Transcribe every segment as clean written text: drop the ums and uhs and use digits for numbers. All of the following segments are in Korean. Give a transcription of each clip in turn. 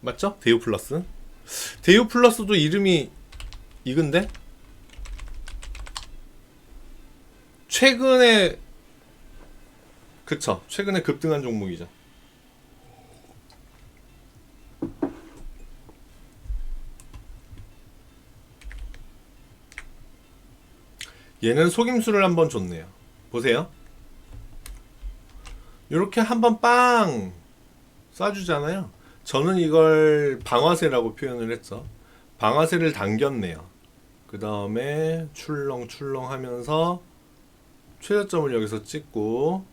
맞죠? 대유 플러스. 대유 플러스도 이름이 이건데 최근에 그쵸, 최근에 급등한 종목이죠. 얘는 속임수를 한번 줬네요. 보세요. 이렇게 한번 빵 쏴주잖아요. 저는 이걸 방아쇠라고 표현을 했죠. 방아쇠를 당겼네요. 그 다음에 출렁출렁 하면서 최저점을 여기서 찍고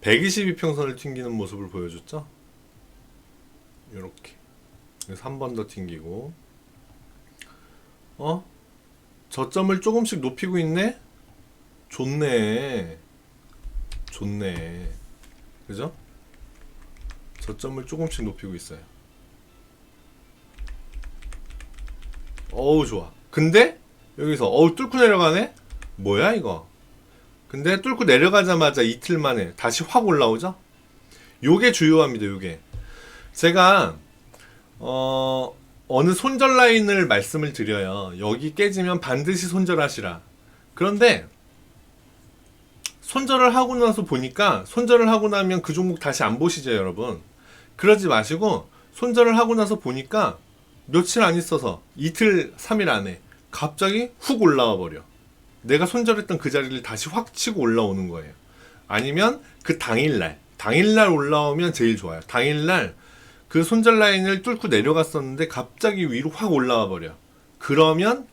122평선을 튕기는 모습을 보여줬죠. 이렇게. 그래서 한 번 더 튕기고 저점을 조금씩 높이고 있네? 좋네. 좋네. 그죠? 저점을 조금씩 높이고 있어요. 어우 좋아. 근데 여기서 뚫고 내려가네? 뭐야 이거? 근데 뚫고 내려가자마자 이틀 만에 다시 확 올라오죠? 요게 주요합니다. 요게 제가 어느 손절 라인을 말씀을 드려요. 여기 깨지면 반드시 손절하시라. 그런데 손절을 하고 나서 보니까, 손절을 하고 나면 그 종목 다시 안 보시죠 여러분. 그러지 마시고 손절을 하고 나서 보니까 며칠 안 있어서 이틀 3일 안에 갑자기 훅 올라와 버려. 내가 손절했던 그 자리를 다시 확 치고 올라오는 거예요. 아니면 그 당일날 올라오면 제일 좋아요. 당일날 그 손절 라인을 뚫고 내려갔었는데 갑자기 위로 확 올라와 버려. 그러면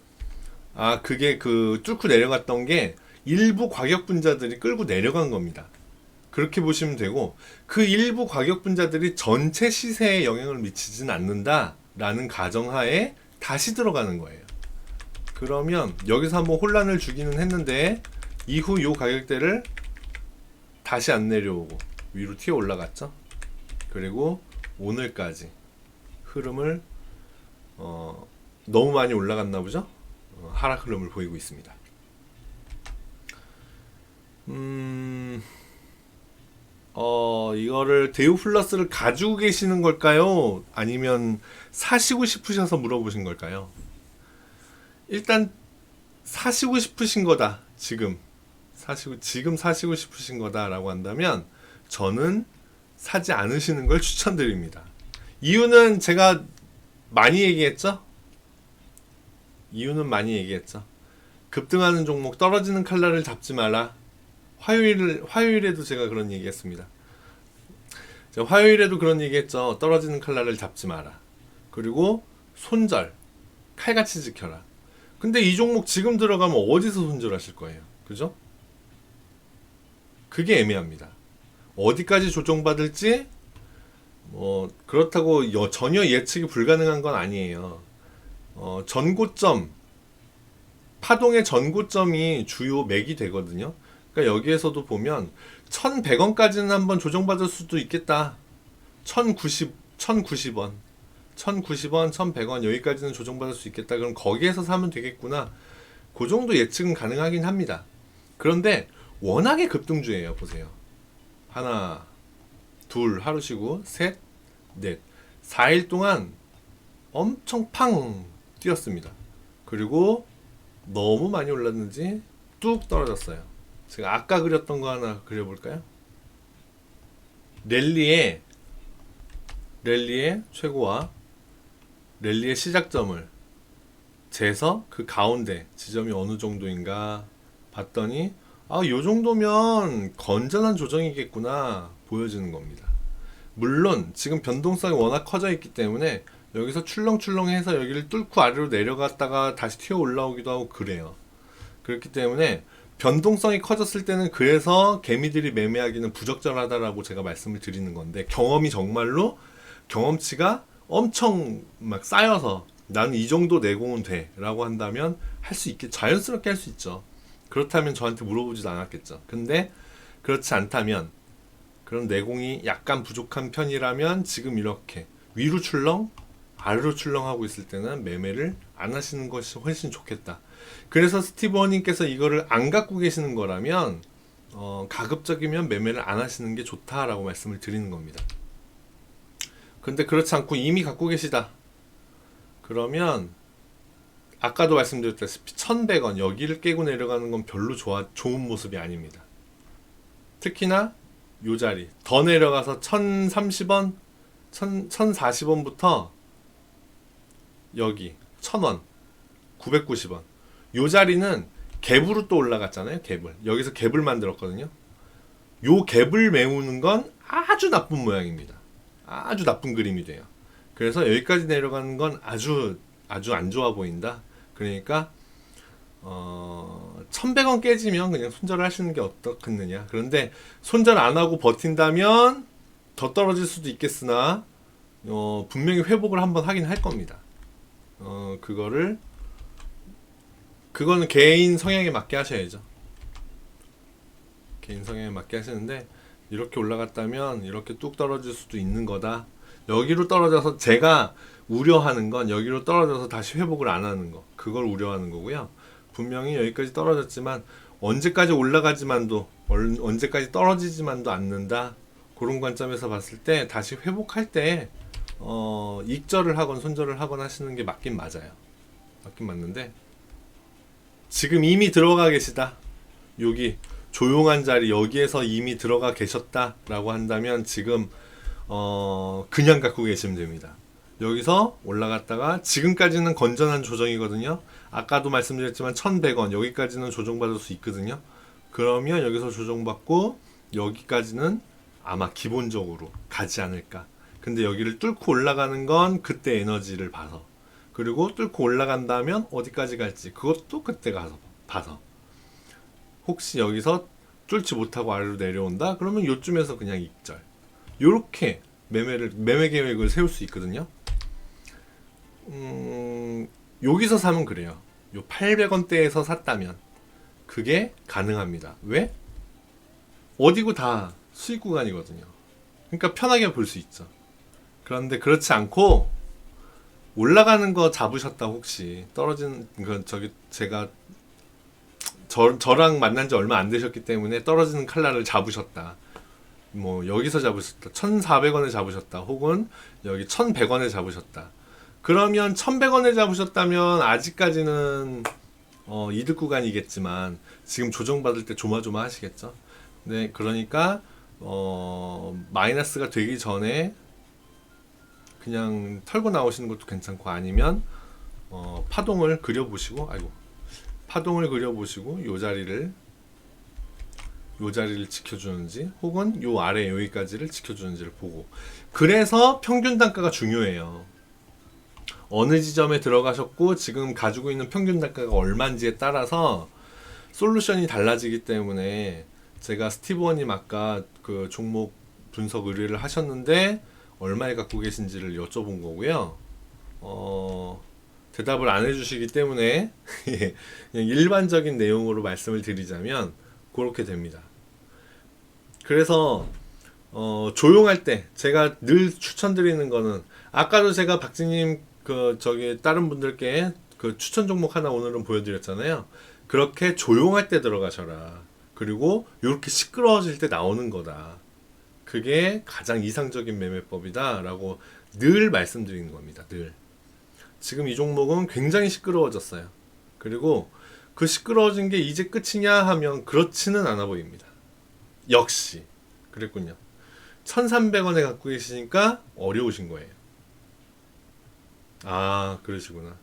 그게 그 뚫고 내려갔던 게 일부 과격분자들이 끌고 내려간 겁니다. 그렇게 보시면 되고, 그 일부 과격분자들이 전체 시세에 영향을 미치진 않는다라는 가정하에 다시 들어가는 거예요. 그러면 여기서 한번 혼란을 주기는 했는데 이후 요 가격대를 다시 안 내려오고 위로 튀어 올라갔죠. 그리고 오늘까지 흐름을 너무 많이 올라갔나 보죠. 하락 흐름을 보이고 있습니다. 이거를 대우 플러스를 가지고 계시는 걸까요? 아니면 사시고 싶으셔서 물어보신 걸까요? 일단 사시고 싶으신 거다. 지금 사시고 싶으신 거다라고 한다면 저는 사지 않으시는 걸 추천드립니다. 이유는 제가 많이 얘기했죠? 급등하는 종목 떨어지는 칼날을 잡지 마라. 화요일에도 제가 그런 얘기했습니다. 제가 화요일에도 그런 얘기했죠. 떨어지는 칼날을 잡지 마라. 그리고 손절 칼같이 지켜라. 근데 이 종목 지금 들어가면 어디서 손절하실 거예요? 그죠? 그게 애매합니다. 어디까지 조정받을지 그렇다고 전혀 예측이 불가능한 건 아니에요. 전고점, 파동의 전고점이 주요 맥이 되거든요. 그러니까 여기에서도 보면 1100원까지는 한번 조정받을 수도 있겠다. 1090원 1100원 여기까지는 조정받을 수 있겠다. 그럼 거기에서 사면 되겠구나. 그 정도 예측은 가능하긴 합니다. 그런데 워낙에 급등주예요. 보세요. 하나, 둘 하루 쉬고 셋, 넷, 4일 동안 엄청 팡 뛰었습니다. 그리고 너무 많이 올랐는지 뚝 떨어졌어요. 제가 아까 그렸던 거 하나 그려볼까요? 랠리의 최고와 랠리의 시작점을 재서 그 가운데 지점이 어느 정도인가 봤더니 요 정도면 건전한 조정이겠구나 보여지는 겁니다. 물론 지금 변동성이 워낙 커져 있기 때문에 여기서 출렁출렁해서 여기를 뚫고 아래로 내려갔다가 다시 튀어 올라오기도 하고 그래요. 그렇기 때문에 변동성이 커졌을 때는 그래서 개미들이 매매하기는 부적절하다라고 제가 말씀을 드리는 건데, 경험이 정말로 경험치가 엄청 막 쌓여서 나는 이 정도 내공은 돼 라고 한다면 할 수 있게 자연스럽게 할 수 있죠. 그렇다면 저한테 물어보지도 않았겠죠. 근데 그렇지 않다면, 그런 내공이 약간 부족한 편이라면 지금 이렇게 위로 출렁 아래로 출렁하고 있을 때는 매매를 안 하시는 것이 훨씬 좋겠다. 그래서 스티브 워님께서 이거를 안 갖고 계시는 거라면 가급적이면 매매를 안 하시는 게 좋다라고 말씀을 드리는 겁니다. 근데 그렇지 않고 이미 갖고 계시다. 그러면 아까도 말씀드렸다시피 1100원 여기를 깨고 내려가는 건 별로 좋은 모습이 아닙니다. 특히나 요 자리 더 내려가서 1030원 1040원부터 여기 1000원 990원 요 자리는 갭으로 또 올라갔잖아요. 갭을 여기서 갭을 만들었거든요. 요 갭을 메우는 건 아주 나쁜 모양입니다. 아주 나쁜 그림이 돼요. 그래서 여기까지 내려가는 건 아주 안 좋아 보인다. 그러니까 1100원 깨지면 그냥 손절을 하시는 게 어떻겠느냐. 그런데 손절 안 하고 버틴다면 더 떨어질 수도 있겠으나 분명히 회복을 한번 하긴 할 겁니다. 그거는 개인 성향에 맞게 하셔야죠. 개인 성향에 맞게 하시는데 이렇게 올라갔다면 이렇게 뚝 떨어질 수도 있는 거다. 여기로 떨어져서 제가 우려하는 건 여기로 떨어져서 다시 회복을 안 하는 거. 그걸 우려하는 거고요. 분명히 여기까지 떨어졌지만 언제까지 올라가지만도 언제까지 떨어지지만도 않는다. 그런 관점에서 봤을 때 다시 회복할 때 익절을 하건 손절을 하건 하시는 게 맞긴 맞아요. 맞긴 맞는데 지금 이미 들어가 계시다. 여기 조용한 자리 여기에서 이미 들어가 계셨다라고 한다면 지금 그냥 갖고 계시면 됩니다. 여기서 올라갔다가 지금까지는 건전한 조정이거든요. 아까도 말씀드렸지만 1100원 여기까지는 조정받을 수 있거든요. 그러면 여기서 조정받고 여기까지는 아마 기본적으로 가지 않을까. 근데 여기를 뚫고 올라가는 건 그때 에너지를 봐서, 그리고 뚫고 올라간다면 어디까지 갈지 그것도 그때 가서 봐서, 혹시 여기서 뚫지 못하고 아래로 내려온다 그러면 요쯤에서 그냥 익절, 요렇게 매매 계획을 세울 수 있거든요. 여기서 사면 그래요. 요 800원대에서 샀다면 그게 가능합니다. 왜? 어디고 다 수익 구간이거든요. 그러니까 편하게 볼 수 있죠. 그런데 그렇지 않고 올라가는 거 잡으셨다, 혹시 떨어지는 건 제가 저랑 만난 지 얼마 안 되셨기 때문에 떨어지는 칼날을 잡으셨다. 뭐 여기서 잡으셨다. 1,400원에 잡으셨다. 혹은 여기 1,100원에 잡으셨다. 그러면 1,100원에 잡으셨다면 아직까지는 이득 구간이겠지만 지금 조정받을 때 조마조마 하시겠죠. 네, 그러니까 마이너스가 되기 전에 그냥 털고 나오시는 것도 괜찮고, 아니면 파동을 그려보시고, 파동을 그려보시고 요 자리를 지켜주는지, 혹은 요 아래 여기까지를 지켜주는지를 보고. 그래서 평균 단가가 중요해요. 어느 지점에 들어가셨고 지금 가지고 있는 평균 단가가 얼마인지에 따라서 솔루션이 달라지기 때문에, 제가 스티브 원님 아까 그 종목 분석 의뢰를 하셨는데 얼마에 갖고 계신지를 여쭤본 거고요. 대답을 안 해주시기 때문에 그냥 일반적인 내용으로 말씀을 드리자면 그렇게 됩니다. 그래서 조용할 때 제가 늘 추천드리는 거는, 아까도 제가 박진님 다른 분들께 그 추천 종목 하나 오늘은 보여드렸잖아요. 그렇게 조용할 때 들어가셔라. 그리고 이렇게 시끄러워질 때 나오는 거다. 그게 가장 이상적인 매매법이다 라고 늘 말씀드리는 겁니다. 늘. 지금 이 종목은 굉장히 시끄러워졌어요. 그리고 그 시끄러워진 게 이제 끝이냐 하면 그렇지는 않아 보입니다. 역시 그랬군요. 1,300원에 갖고 계시니까 어려우신 거예요. 아, 그러시구나.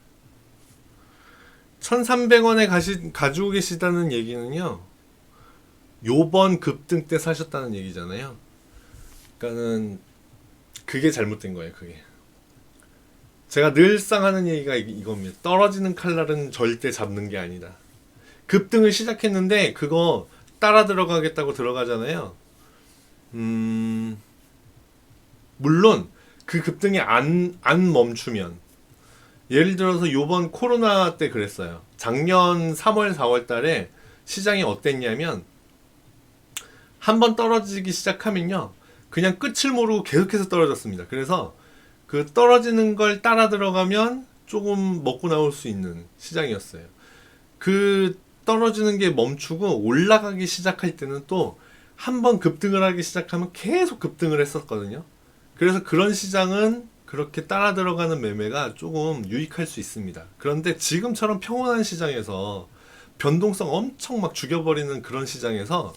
1,300원에 가지고 계시다는 얘기는요, 요번 급등 때 사셨다는 얘기잖아요. 그러니까는 그게 잘못된 거예요. 그게 제가 늘상 하는 얘기가 이겁니다. 떨어지는 칼날은 절대 잡는 게 아니다. 급등을 시작했는데 그거 따라 들어가겠다고 들어가잖아요. 물론 그 급등이 안 멈추면, 예를 들어서 요번 코로나 때 그랬어요. 작년 3월 4월 달에 시장이 어땠냐면, 한번 떨어지기 시작하면요 그냥 끝을 모르고 계속해서 떨어졌습니다. 그래서 그 떨어지는 걸 따라 들어가면 조금 먹고 나올 수 있는 시장이었어요. 그 떨어지는 게 멈추고 올라가기 시작할 때는 또 한번 급등을 하기 시작하면 계속 급등을 했었거든요. 그래서 그런 시장은 그렇게 따라 들어가는 매매가 조금 유익할 수 있습니다. 그런데 지금처럼 평온한 시장에서 변동성 엄청 막 죽여버리는 그런 시장에서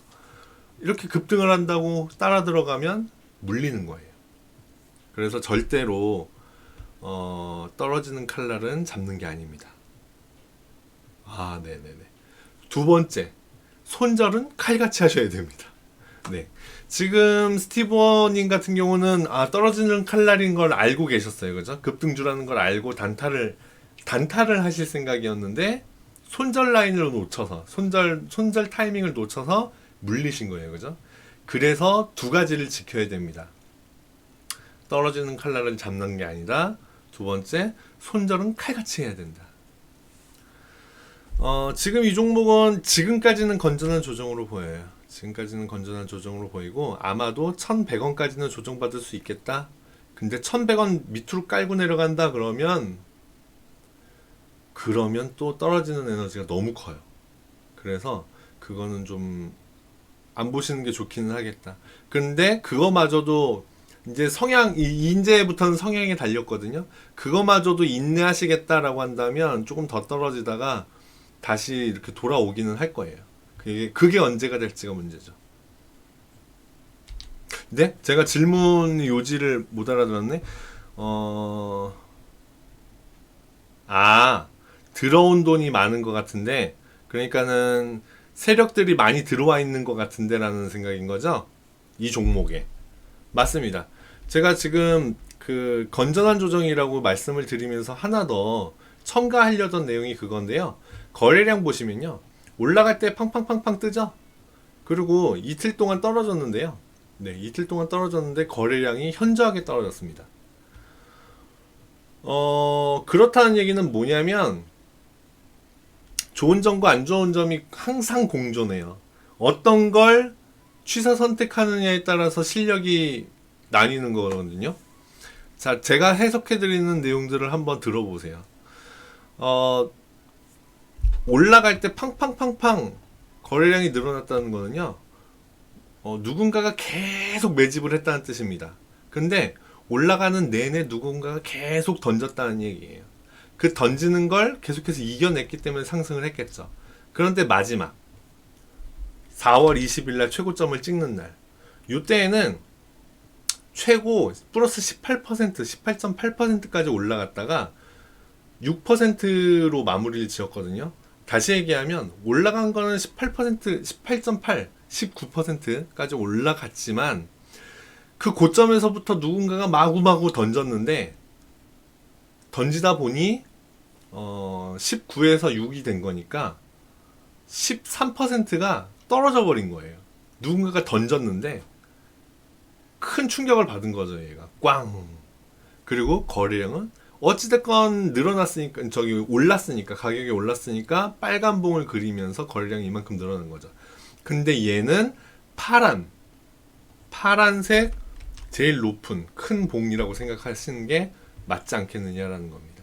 이렇게 급등을 한다고 따라 들어가면 물리는 거예요. 그래서 절대로 떨어지는 칼날은 잡는 게 아닙니다. 아, 네네네. 두 번째, 손절은 칼같이 하셔야 됩니다. 네. 지금 스티브님 같은 경우는 떨어지는 칼날인 걸 알고 계셨어요. 그죠? 급등주라는 걸 알고 단타를 하실 생각이었는데 손절 라인을 놓쳐서 손절 타이밍을 놓쳐서 물리신 거예요. 그죠? 그래서 두 가지를 지켜야 됩니다. 떨어지는 칼날은 잡는 게 아니라 두 번째, 손절은 칼같이 해야 된다. 지금 이 종목은 지금까지는 건전한 조정으로 보여요. 지금까지는 건전한 조정으로 보이고 아마도 1100원까지는 조정받을 수 있겠다. 근데 1100원 밑으로 깔고 내려간다 그러면 또 떨어지는 에너지가 너무 커요. 그래서 그거는 좀 안 보시는 게 좋기는 하겠다. 근데 그거마저도 이제 이제부터는 성향이 달렸거든요. 그거마저도 인내하시겠다라고 한다면 조금 더 떨어지다가 다시 이렇게 돌아오기는 할 거예요. 그게 언제가 될지가 문제죠. 네? 제가 질문 요지를 못 알아들었네. 들어온 돈이 많은 것 같은데, 그러니까는 세력들이 많이 들어와 있는 것 같은데 라는 생각인 거죠? 이 종목에. 맞습니다. 제가 지금 그 건전한 조정이라고 말씀을 드리면서 하나 더 첨가하려던 내용이 그건데요. 거래량 보시면요. 올라갈 때 팡팡팡팡 뜨죠? 그리고 이틀 동안 떨어졌는데요. 네, 이틀 동안 떨어졌는데 거래량이 현저하게 떨어졌습니다. 그렇다는 얘기는 뭐냐면 좋은 점과 안 좋은 점이 항상 공존해요. 어떤 걸 취사 선택하느냐에 따라서 실력이 나뉘는 거거든요. 자, 제가 해석해드리는 내용들을 한번 들어보세요. 올라갈 때 팡팡팡팡 거래량이 늘어났다는 거는요. 누군가가 계속 매집을 했다는 뜻입니다. 근데 올라가는 내내 누군가가 계속 던졌다는 얘기예요. 그 던지는 걸 계속해서 이겨냈기 때문에 상승을 했겠죠. 그런데 마지막 4월 20일 날 최고점을 찍는 날, 이때에는 최고 플러스 18%, 18.8%까지 올라갔다가 6%로 마무리를 지었거든요. 다시 얘기하면 올라간 거는 18%, 18.8, 19%까지 올라갔지만 그 고점에서부터 누군가가 마구마구 던졌는데 던지다 보니 19에서 6이 된 거니까 13%가 떨어져 버린 거예요. 누군가가 던졌는데 큰 충격을 받은 거죠, 얘가. 꽝. 그리고 거래량은 어찌됐건 늘어났으니까, 올랐으니까, 가격이 올랐으니까 빨간 봉을 그리면서 거래량이 이만큼 늘어난 거죠. 근데 얘는 파란색 제일 높은 큰 봉이라고 생각하시는 게 맞지 않겠느냐라는 겁니다.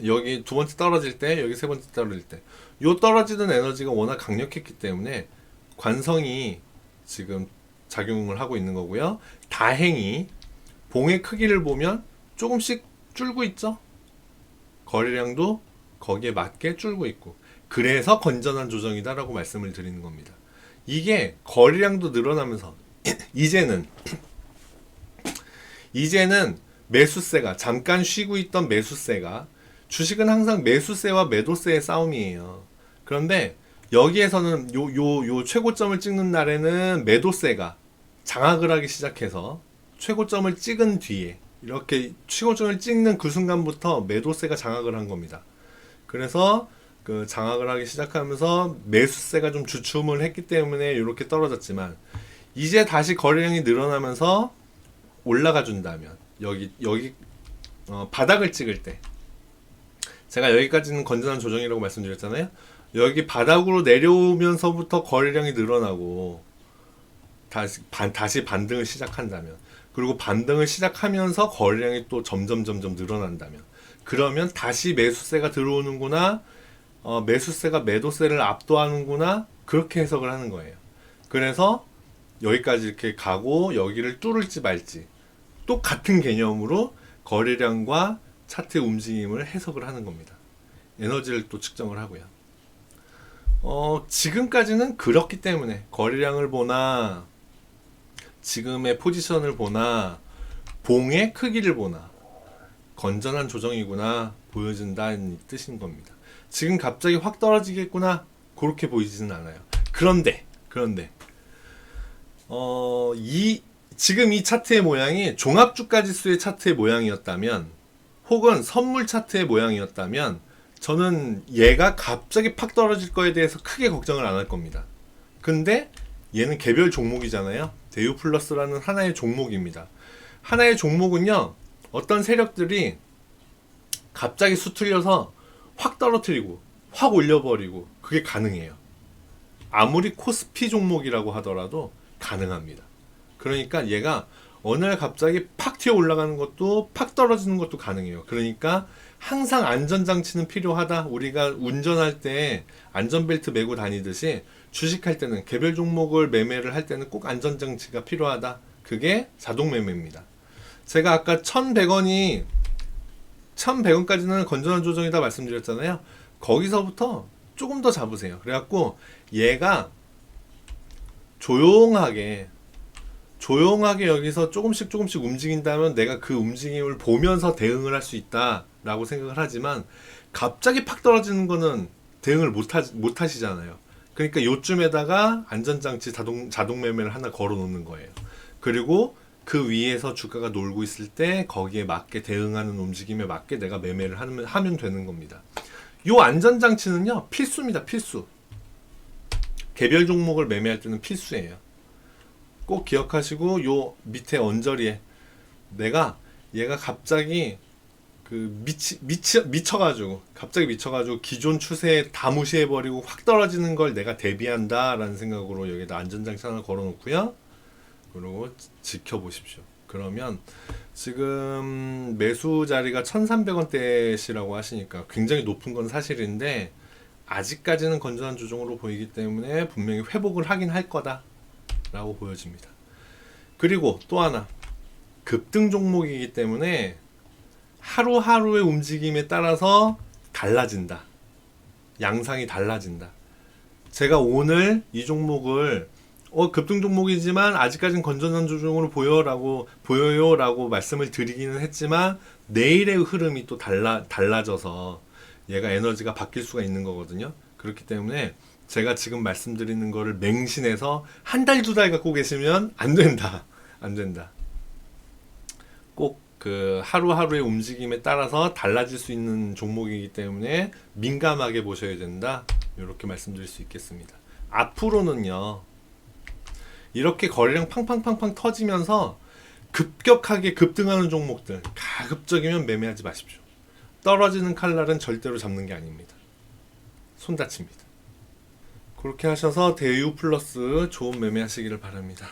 여기 두 번째 떨어질 때, 여기 세 번째 떨어질 때, 요 떨어지는 에너지가 워낙 강력했기 때문에 관성이 지금 작용을 하고 있는 거고요. 다행히 봉의 크기를 보면 조금씩 줄고 있죠. 거래량도 거기에 맞게 줄고 있고, 그래서 건전한 조정이다라고 말씀을 드리는 겁니다. 이게 거래량도 늘어나면서 이제는 매수세가 잠깐 쉬고 있던 매수세가, 주식은 항상 매수세와 매도세의 싸움이에요. 그런데 여기에서는 요 최고점을 찍는 날에는 매도세가 장악을 하기 시작해서 최고점을 찍은 뒤에, 이렇게 최고점을 찍는 그 순간부터 매도세가 장악을 한 겁니다. 그래서 그 장악을 하기 시작하면서 매수세가 좀 주춤을 했기 때문에 이렇게 떨어졌지만, 이제 다시 거래량이 늘어나면서 올라가 준다면, 여기 바닥을 찍을 때, 제가 여기까지는 건전한 조정이라고 말씀드렸잖아요. 여기 바닥으로 내려오면서부터 거래량이 늘어나고 다시 반등을 시작한다면, 그리고 반등을 시작하면서 거래량이 또 점점 늘어난다면, 그러면 다시 매수세가 들어오는구나, 매수세가 매도세를 압도하는구나, 그렇게 해석을 하는 거예요. 그래서 여기까지 이렇게 가고 여기를 뚫을지 말지 똑같은 개념으로 거래량과 차트의 움직임을 해석을 하는 겁니다. 에너지를 또 측정을 하고요. 지금까지는 그렇기 때문에 거래량을 보나 지금의 포지션을 보나 봉의 크기를 보나 건전한 조정이구나 보여준다는 뜻인 겁니다. 지금 갑자기 확 떨어지겠구나 그렇게 보이지는 않아요. 그런데 지금 이 차트의 모양이 종합주가지수의 차트의 모양이었다면 혹은 선물 차트의 모양이었다면 저는 얘가 갑자기 팍 떨어질 거에 대해서 크게 걱정을 안 할 겁니다. 근데 얘는 개별 종목이잖아요. 대유플러스라는 하나의 종목입니다. 하나의 종목은요, 어떤 세력들이 갑자기 수틀려서 확 떨어뜨리고 확 올려버리고 그게 가능해요. 아무리 코스피 종목이라고 하더라도 가능합니다. 그러니까 얘가 어느 날 갑자기 팍 튀어 올라가는 것도 팍 떨어지는 것도 가능해요. 그러니까 항상 안전장치는 필요하다. 우리가 운전할 때 안전벨트 메고 다니듯이 주식할 때는 개별 종목을 매매를 할 때는 꼭 안전장치가 필요하다. 그게 자동매매입니다. 제가 아까 1100원까지는 건전한 조정이다 말씀드렸잖아요. 거기서부터 조금 더 잡으세요. 그래갖고 얘가 조용하게 여기서 조금씩 움직인다면 내가 그 움직임을 보면서 대응을 할 수 있다라고 생각을 하지만 갑자기 팍 떨어지는 거는 대응을 못 하시잖아요. 그러니까 요쯤에다가 안전장치 자동 매매를 하나 걸어 놓는 거예요. 그리고 그 위에서 주가가 놀고 있을 때 거기에 맞게 대응하는 움직임에 맞게 내가 매매를 하면 되는 겁니다. 요 안전장치는요 필수입니다. 필수. 개별 종목을 매매할 때는 필수예요. 꼭 기억하시고 요 밑에 언저리에 얘가 갑자기 미쳐가지고 기존 추세에 다 무시해버리고 확 떨어지는 걸 내가 대비한다라는 생각으로 여기다 안전장치 하나 걸어놓고요. 그리고 지켜보십시오. 그러면 지금 매수 자리가 1300원대시라고 하시니까 굉장히 높은 건 사실인데 아직까지는 건전한 조정으로 보이기 때문에 분명히 회복을 하긴 할 거다 라고 보여집니다. 그리고 또 하나 급등 종목이기 때문에 하루하루의 움직임에 따라서 달라진다. 양상이 달라진다. 제가 오늘 이 종목을 급등 종목이지만 아직까지는 건전한 조정으로 보여요라고 말씀을 드리기는 했지만 내일의 흐름이 또 달라져서 얘가 에너지가 바뀔 수가 있는 거거든요. 그렇기 때문에 제가 지금 말씀드리는 거를 맹신해서 한 달, 두 달 갖고 계시면 안 된다. 꼭 그 하루하루의 움직임에 따라서 달라질 수 있는 종목이기 때문에 민감하게 보셔야 된다. 이렇게 말씀드릴 수 있겠습니다. 앞으로는요. 이렇게 거래량 팡팡팡팡 터지면서 급격하게 급등하는 종목들 가급적이면 매매하지 마십시오. 떨어지는 칼날은 절대로 잡는 게 아닙니다. 손 다칩니다. 그렇게 하셔서 대유 플러스 좋은 매매하시기를 바랍니다.